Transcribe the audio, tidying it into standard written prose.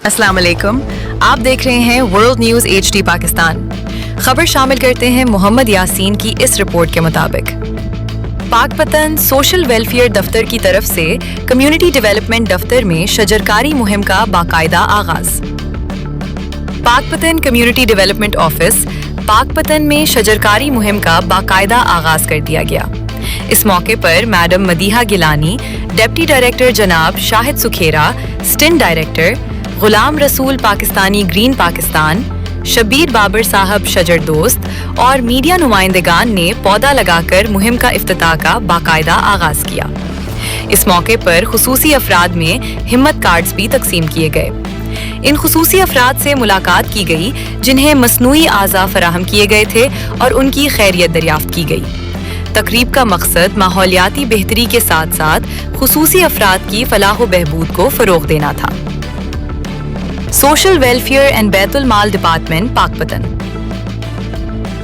السلام علیکم، آپ دیکھ رہے ہیں ورلڈ نیوز HD پاکستان۔ خبر شامل کرتے ہیں محمد یاسین کی اس رپورٹ کے مطابق۔ پاکپتن سوشل ویلفیئر دفتر کی طرف سے کمیونٹی ڈیولپمنٹ دفتر میں شجرکاری مہم کا باقاعدہ آغاز۔ Pakpattan community development office Pakpattan میں شجرکاری مہم کا باقاعدہ آغاز کر دیا گیا۔ اس موقع پر madam Madiha Gilani, deputy director جناب Shahid Sukhera, assistant director Ghulam Rasool Pakistani green Pakistan, Shabbir Babar صاحب شجر دوست اور میڈیا نمائندگان نے پودا لگا کر مہم کا افتتاح کا باقاعدہ آغاز کیا۔ اس موقع پر خصوصی افراد میں ہمت کارڈز بھی تقسیم کیے گئے۔ ان خصوصی افراد سے ملاقات کی گئی جنہیں مصنوعی اعضاء فراہم کیے گئے تھے اور ان کی خیریت دریافت کی گئی۔ تقریب کا مقصد ماحولیاتی بہتری کے ساتھ ساتھ خصوصی افراد کی فلاح و بہبود کو فروغ دینا تھا۔ سوشل ویلفیئر اینڈ بیت المال ڈپارٹمنٹ پاکپتن